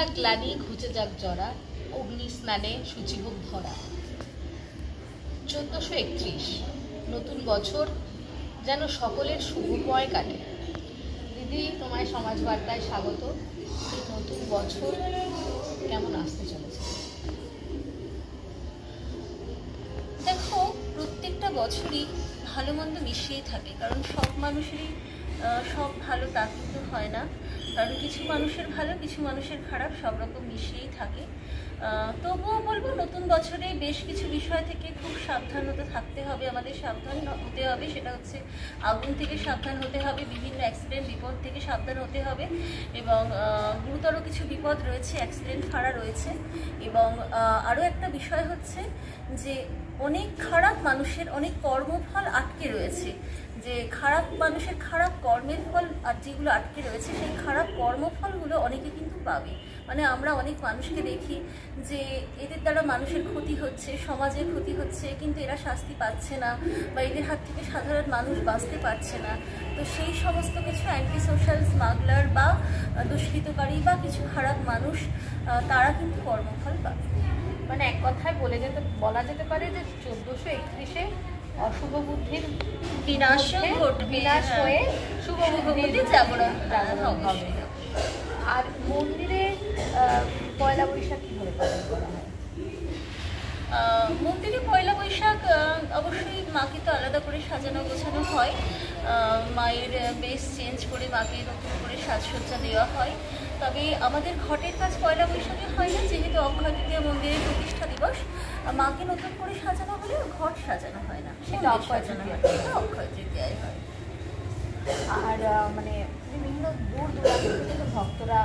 যাক গ্লানি, ঘুচে যাক জরা, অগ্নি স্নানে সূচি হোক ধরা। 1431 নতুন বছর যেন সকলের শুভময় কাটে। দিদি, তোমায় সমাজ বার্তায় স্বাগত। এই নতুন বছর কেমন আসতে চলেছে? দেখো, প্রত্যেকটা বছরই ভালো মন্দ মিশিয়েই থাকে, কারণ সব মানুষেরই সব ভালো তা কিন্তু হয় না, কারণ কিছু মানুষের ভালো, কিছু মানুষের খারাপ, সব রকম মিশিয়েই থাকে। তবুও বলবো, নতুন বছরে বেশ কিছু বিষয় থেকে খুব সাবধানতা থাকতে হবে, আমাদের সাবধান হতে হবে। সেটা হচ্ছে আগুন থেকে সাবধান হতে হবে, বিভিন্ন অ্যাক্সিডেন্ট বিপদ থেকে সাবধান হতে হবে, এবং গুরুতর কিছু বিপদ রয়েছে, অ্যাক্সিডেন্ট ফাড়া রয়েছে। এবং আরও একটা বিষয় হচ্ছে যে অনেক খারাপ মানুষের অনেক কর্মফল আটকে রয়েছে, যে খারাপ মানুষের খারাপ কর্মের ফল আর যেগুলো আটকে রয়েছে, সেই খারাপ কর্মফলগুলো অনেকে কিন্তু পাবে। মানে আমরা অনেক মানুষকে দেখি যে এদের দ্বারা মানুষের ক্ষতি হচ্ছে, সমাজের ক্ষতি হচ্ছে, কিন্তু এরা শাস্তি পাচ্ছে না, বা এদের হাত থেকে সাধারণ মানুষ বাঁচতে পারছে না। তো সেই সমস্ত কিছু অ্যান্টি সোশ্যাল স্মাগলার বা দুষ্কৃতকারী বা কিছু খারাপ মানুষ, তারা কিন্তু কর্মফল পাবে। মানে এক কথায় বলা যেতে পারে যে 1431-এ অশুভ বুদ্ধির বিনাশ হয়ে শুভ বুদ্ধির জাগরণ হবে। আর মন্দিরে পয়লা বৈশাখ কিভাবে পালন করা হয়? মন্দিরে পয়লা বৈশাখ অবশ্যই মাকে তো আলাদা করে সাজানো গোছানো হয়, মায়ের বেশ চেঞ্জ করে মাকে নতুন করে সাজসজ্জা দেওয়া হয়। তবে আমাদের ঘটের কাজ পয়লা বৈশাখে হয় না, যেহেতু অক্ষয় তৃতীয়া মন্দিরের প্রতিষ্ঠা দিবস। মাকে নতুন করে সাজানো হলেও ঘট সাজানো হয় না, সেটা অক্ষয় তৃতীয়ায় হয়। আর মানে বিভিন্ন দূর দূরান্ত থেকে তো ভক্তরা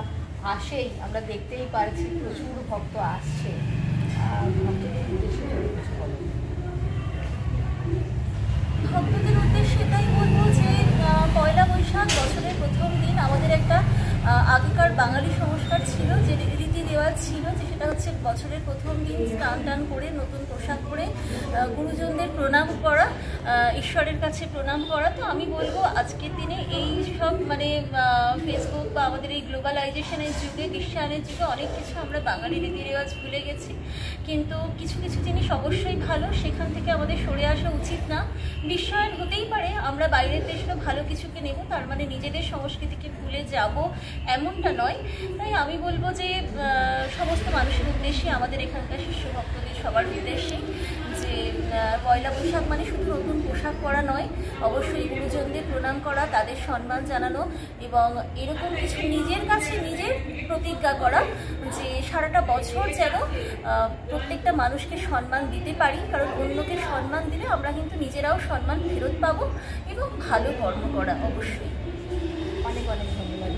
আসেই, আমরা দেখতেই পারছি প্রচুর ভক্ত আসছে। ভক্তদের উদ্দেশ্যে এটাই বলবো যে পয়লা বৈশাখ বছরের প্রথম দিন আমাদের একটা আগেকার বাঙালি সংস্কার ছিল, যে রীতি রেওয়াজ ছিল, যে সেটা হচ্ছে বছরের প্রথম দিন স্নান টান করে নতুন পোশাক পরে গুরুজনদের প্রণাম করা, ঈশ্বরের কাছে প্রণাম করা। তো আমি বলবো আজকের দিনে এই সব মানে ফেসবুক বা আমাদের এই গ্লোবালাইজেশনের যুগে, বিশ্বায়নের যুগে অনেক কিছু আমরা বাঙালি রীতি রেওয়াজ ভুলে গেছি, কিন্তু কিছু কিছু জিনিস অবশ্যই ভালো, সেখান থেকে আমাদের সরে আসা উচিত না। বিশ্বায়ন হতেই পারে আমরা বাইরের দেশেরও ভালো কিছুকে নেব, তার মানে নিজেদের সংস্কৃতিকে ভুলে যাব এমনটা নয়। তাই আমি বলবো যে সমস্ত মানুষের উদ্দেশ্যে, আমাদের এখানকার শিষ্য ভক্তদের সবার উদ্দেশ্যে, যে পয়লা বৈশাখ মানে শুধু নতুন পোশাক পরা নয়, অবশ্যই গুরুজনদের প্রণাম করা, তাদের সম্মান জানানো, এবং এরকম কিছু নিজের কাছে নিজের প্রতিজ্ঞা করা যে সারাটা বছর যেন প্রত্যেকটা মানুষকে সম্মান দিতে পারি, কারণ অন্যকে সম্মান দিলে আমরা কিন্তু নিজেরাও সম্মান ফেরত পাবো, এবং ভালো কর্ম করা অবশ্যই। অনেক অনেক ধন্যবাদ।